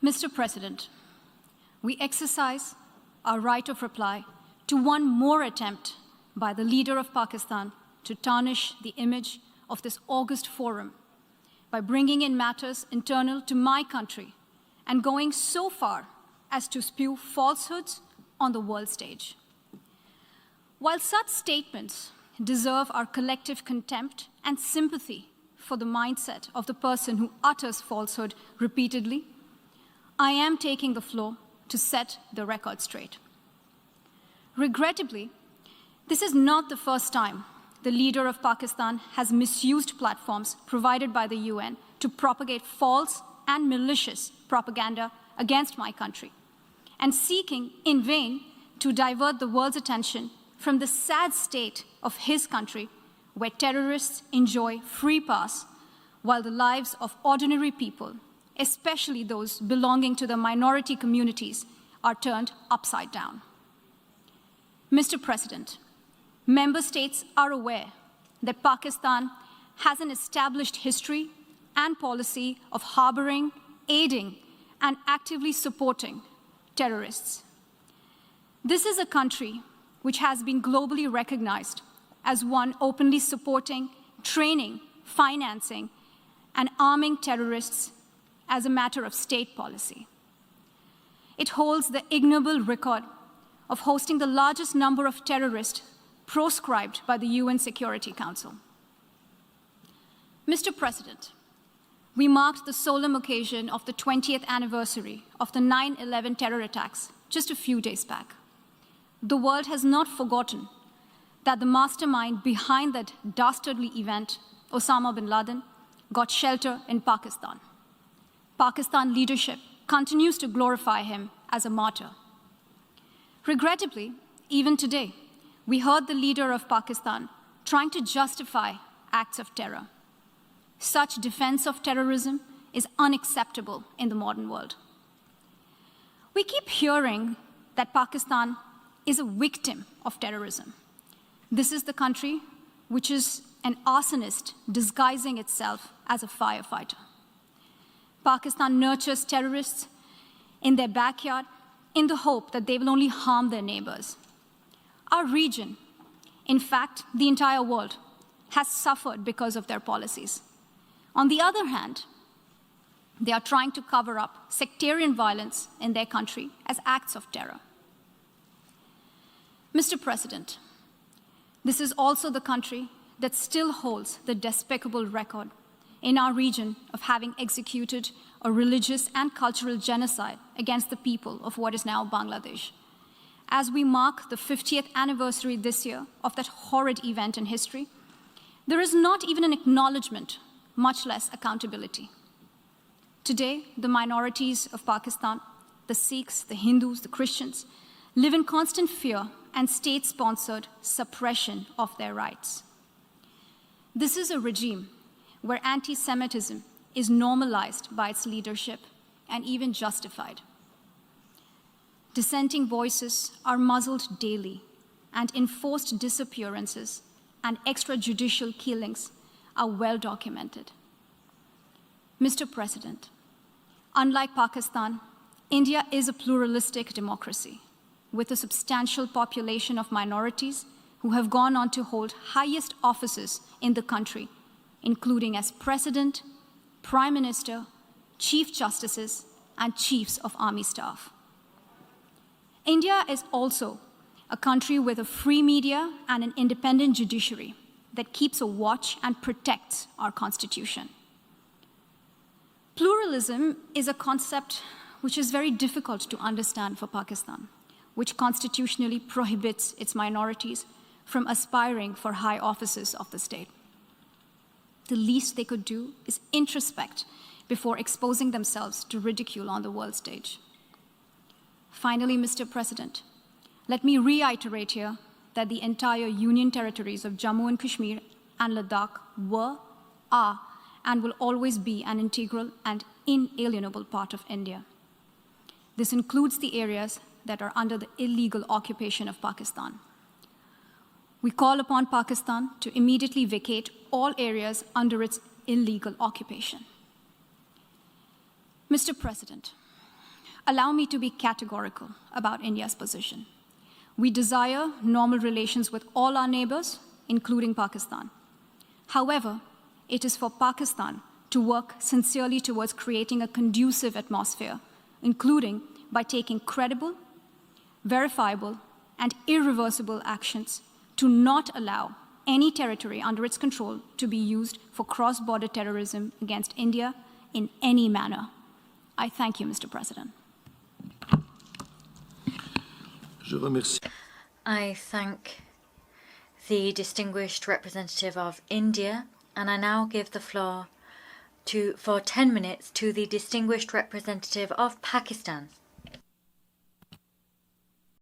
Mr. President, we exercise our right of reply to one more attempt by the leader of Pakistan to tarnish the image of this august forum by bringing in matters internal to my country and going so far as to spew falsehoods on the world stage. While such statements deserve our collective contempt and sympathy for the mindset of the person who utters falsehood repeatedly, I am taking the floor to set the record straight. Regrettably, this is not the first time the leader of Pakistan has misused platforms provided by the UN to propagate false and malicious propaganda against my country, and seeking in vain to divert the world's attention from the sad state of his country, where terrorists enjoy free pass while the lives of ordinary people, especially those belonging to the minority communities, are turned upside down. Mr. President, member states are aware that Pakistan has an established history and policy of harboring, aiding, and actively supporting terrorists. This is a country which has been globally recognized as one openly supporting, training, financing, and arming terrorists as a matter of state policy. It holds the ignoble record of hosting the largest number of terrorists proscribed by the UN Security Council. Mr. President, we marked the solemn occasion of the 20th anniversary of the 9/11 terror attacks just a few days back. The world has not forgotten that the mastermind behind that dastardly event, Osama bin Laden, got shelter in Pakistan. Pakistan leadership continues to glorify him as a martyr. Regrettably, even today, we heard the leader of Pakistan trying to justify acts of terror. Such defense of terrorism is unacceptable in the modern world. We keep hearing that Pakistan is a victim of terrorism. This is the country which is an arsonist disguising itself as a firefighter. Pakistan nurtures terrorists in their backyard in the hope that they will only harm their neighbors. Our region, in fact, the entire world, has suffered because of their policies. On the other hand, they are trying to cover up sectarian violence in their country as acts of terror. Mr. President, this is also the country that still holds the despicable record in our region of having executed a religious and cultural genocide against the people of what is now Bangladesh. As we mark the 50th anniversary this year of that horrid event in history, there is not even an acknowledgement, much less accountability. Today, the minorities of Pakistan, the Sikhs, the Hindus, the Christians, live in constant fear and state-sponsored suppression of their rights. This is a regime where anti-Semitism is normalized by its leadership and even justified. Dissenting voices are muzzled daily, and enforced disappearances and extrajudicial killings are well documented. Mr. President, unlike Pakistan, India is a pluralistic democracy with a substantial population of minorities who have gone on to hold highest offices in the country, including as President, Prime Minister, Chief Justices, and Chiefs of Army Staff. India is also a country with a free media and an independent judiciary that keeps a watch and protects our Constitution. Pluralism is a concept which is very difficult to understand for Pakistan, which constitutionally prohibits its minorities from aspiring for high offices of the state. The least they could do is introspect before exposing themselves to ridicule on the world stage. Finally, Mr. President, let me reiterate here that the entire Union territories of Jammu and Kashmir and Ladakh were, are, and will always be an integral and inalienable part of India. This includes the areas that are under the illegal occupation of Pakistan. We call upon Pakistan to immediately vacate all areas under its illegal occupation. Mr. President, Allow me to be categorical about India's position. We desire normal relations with all our neighbors, including Pakistan. However, it is for Pakistan to work sincerely towards creating a conducive atmosphere, including by taking credible, verifiable, and irreversible actions to not allow any territory under its control to be used for cross-border terrorism against India in any manner. I thank you, Mr. President. I thank the distinguished representative of India, and I now give the floor for 10 minutes to the distinguished representative of Pakistan.